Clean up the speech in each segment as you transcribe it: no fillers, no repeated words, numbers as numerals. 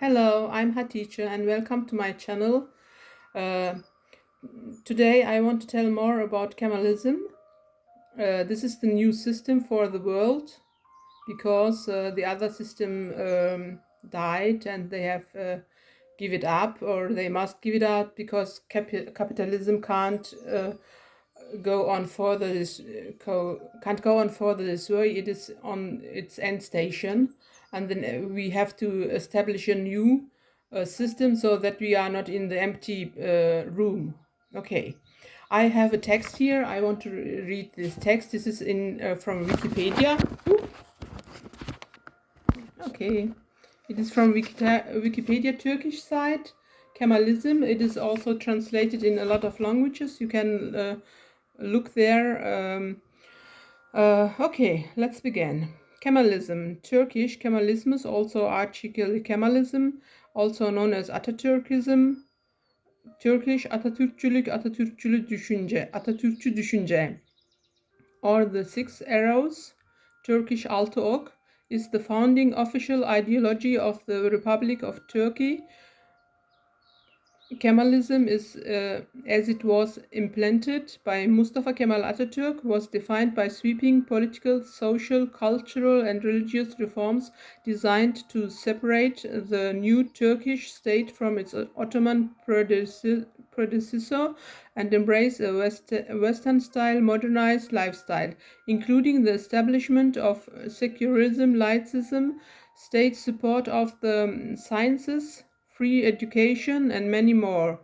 Hello, I'm Hatice and welcome to my channel. Uh, Today I want to tell more about Kemalizm. This is the new system for the world because the other system died and they have give it up, or they must give it up because capitalism go on further can't go on further this way. It is on its end station, and then we have to establish a new system so that we are not in the empty room. Okay, I have a text here. I want to read this text. This is in from Wikipedia. Okay, it is from Wikipedia Turkish site. Kemalizm. It is also translated in a lot of languages. You can look there. Okay, let's begin. Kemalizm. Turkish Kemalizmus, also article Kemalizm, also known as Atatürkism. Turkish Atatürkçü düşünce, or the Six Arrows, Turkish Altı Ok, is the founding official ideology of the Republic of Turkey. Kemalism is, as it was implanted by Mustafa Kemal Atatürk, was defined by sweeping political, social, cultural, and religious reforms designed to separate the new Turkish state from its Ottoman predecessor and embrace a Western-style modernized lifestyle, including the establishment of secularism, laicism, state support of the sciences, free education, and many more,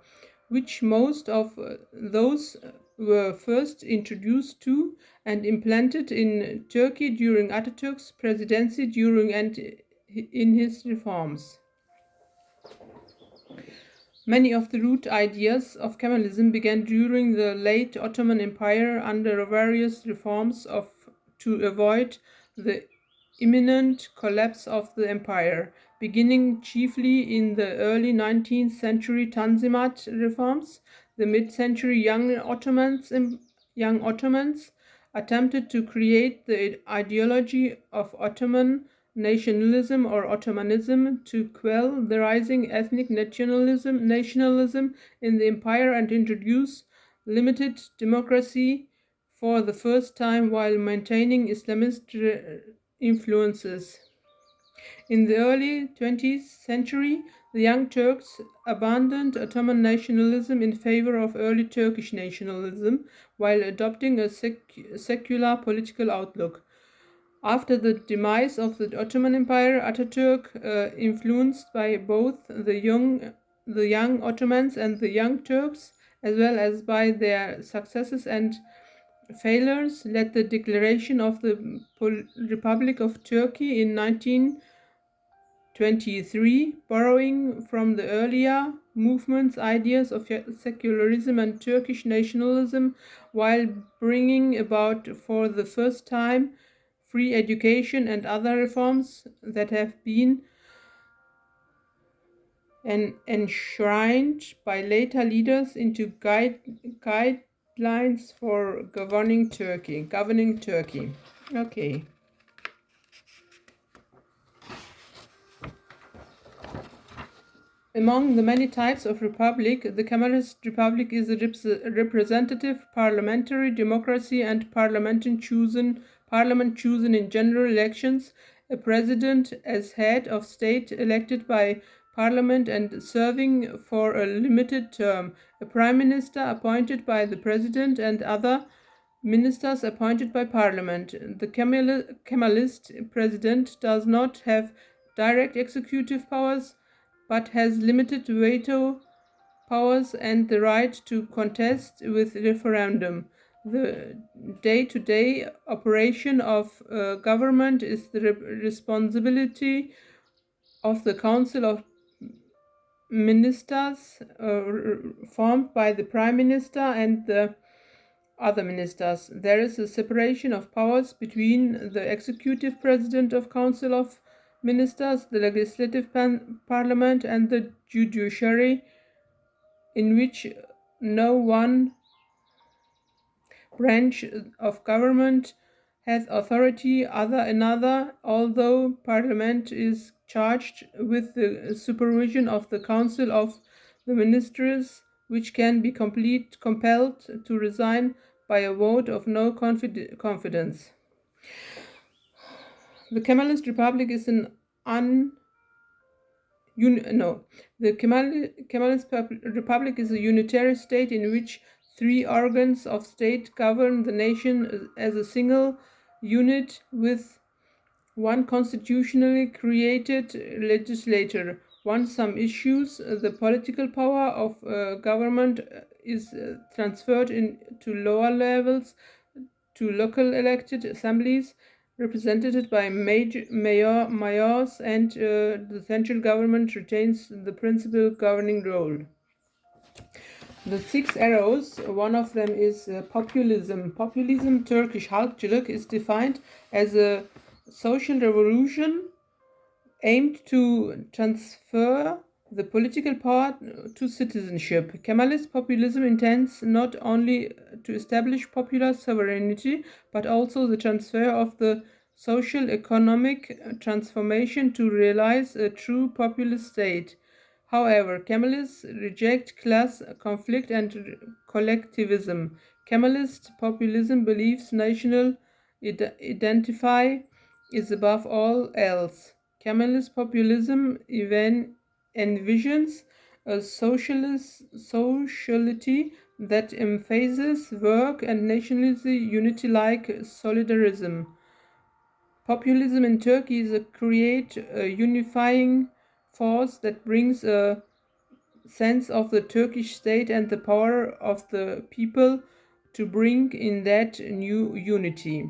which most of those were first introduced to and implanted in Turkey during Atatürk's presidency during and in his reforms. Many of the root ideas of Kemalism began during the late Ottoman Empire under various reforms to avoid the imminent collapse of the empire, beginning chiefly in the early 19th century Tanzimat reforms. The mid-century young Ottomans attempted to create the ideology of Ottoman nationalism or Ottomanism to quell the rising ethnic nationalism in the empire and introduce limited democracy for the first time while maintaining Islamist influences. In the early 20th century, the Young Turks abandoned Ottoman nationalism in favor of early Turkish nationalism while adopting a secular political outlook. After the demise of the Ottoman Empire, Atatürk, influenced by both the young Ottomans and the Young Turks, as well as by their successes and failures, led the declaration of the Republic of Turkey in 1923, borrowing from the earlier movement's ideas of secularism and Turkish nationalism, while bringing about for the first time free education and other reforms that have been enshrined by later leaders into guidelines for governing Turkey. Okay. Among the many types of republic, the Kemalist Republic is a representative parliamentary democracy and parliament chosen in general elections, a president as head of state elected by parliament and serving for a limited term, a prime minister appointed by the president and other ministers appointed by parliament. The Kemalist president does not have direct executive powers but has limited veto powers and the right to contest with referendum. The day-to-day operation of government is the responsibility of the Council of Ministers, formed by the Prime Minister and the other ministers. There is a separation of powers between the executive president of Council of Ministers, the legislative parliament, and the judiciary, in which no one branch of government has authority other another, although parliament is charged with the supervision of the Council of the Ministers, which can be compelled to resign by a vote of no confidence. The Kemalist Republic is an the Kemalist Republic is a unitary state in which three organs of state govern the nation as a single unit with one constitutionally created legislature. Once some issues, the political power of government is transferred to lower levels, to local elected assemblies represented by mayors, and the central government retains the principal governing role. The six arrows, one of them is populism. Populism, Turkish halkçılık, is defined as a social revolution aimed to transfer the political power to citizenship. Kemalist populism intends not only to establish popular sovereignty, but also the transfer of the social economic transformation to realize a true populist state. However, Kemalists reject class conflict and collectivism. Kemalist populism believes national identity is above all else. Kemalist populism even envisions a sociality that emphasizes work and nationalist unity like solidarism. Populism in Turkey is a unifying force that brings a sense of the Turkish state and the power of the people to bring in that new unity.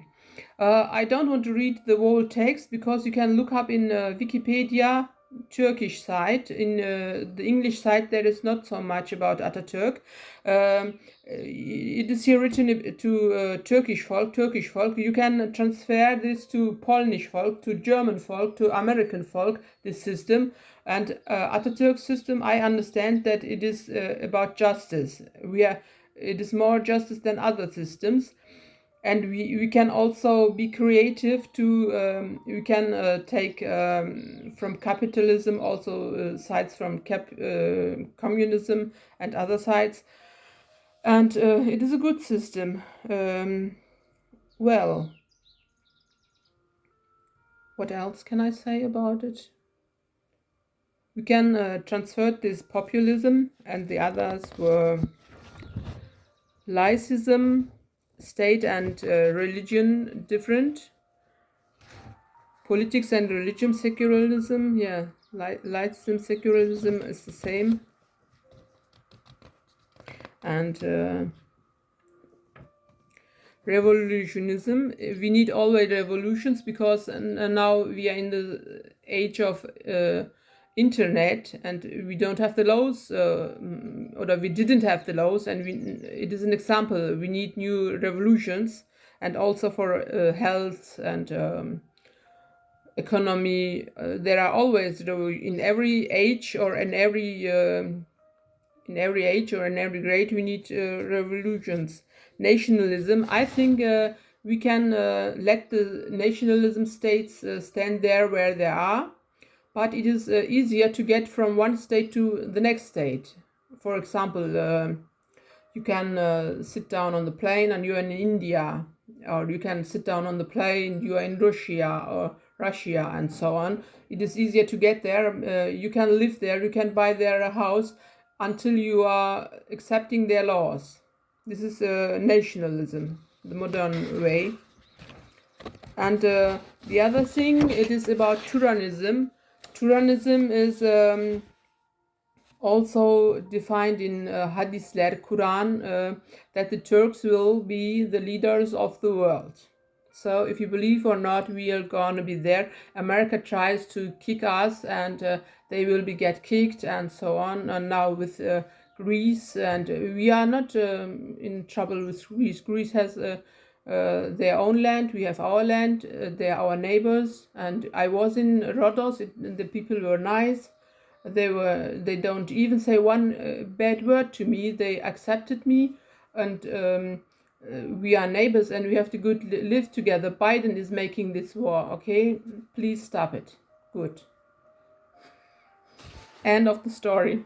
I don't want to read the whole text because you can look up in Wikipedia Turkish site. In the English site there is not so much about Atatürk. It is here written to Turkish folk. You can transfer this to Polish folk, to German folk, to American folk, this system. And Atatürk's system, I understand that it is about justice. It is more justice than other systems. And we can also be creative to we can take from capitalism also sides from communism and other sides, and it is a good system. Well, what else can I say about it? We can transfer this populism, and the others were laicism, state and religion different. Politics and religion, secularism, yeah, laicism, secularism is the same. And revolutionism, we need always revolutions because now we are in the age of internet, and we don't have the laws, or we didn't have the laws, and it is an example. We need new revolutions, and also for health and economy. There are always in every age or in every grade we need revolutions. Nationalism, I think we can let the nationalism states stand there where they are, but it is easier to get from one state to the next state. For example, you can sit down on the plane and you're in India, or you can sit down on the plane, you are in Russia, and so on. It is easier to get there. You can live there, you can buy there a house until you are accepting their laws. This is nationalism, the modern way. And the other thing, it is about tyrannism. Tyrannism is also defined in Hadisler, Quran, that the Turks will be the leaders of the world. So if you believe or not, we are gonna be there. America tries to kick us, and they will get kicked and so on. And now with Greece, and we are not in trouble with Greece. Greece has their own land, we have our land, they are our neighbors. And I was in Rhodos, the people were nice. They don't even say one bad word to me. They accepted me, and we are neighbors, and we have to live together. Biden is making this war, okay? Please stop it. Good. End of the story.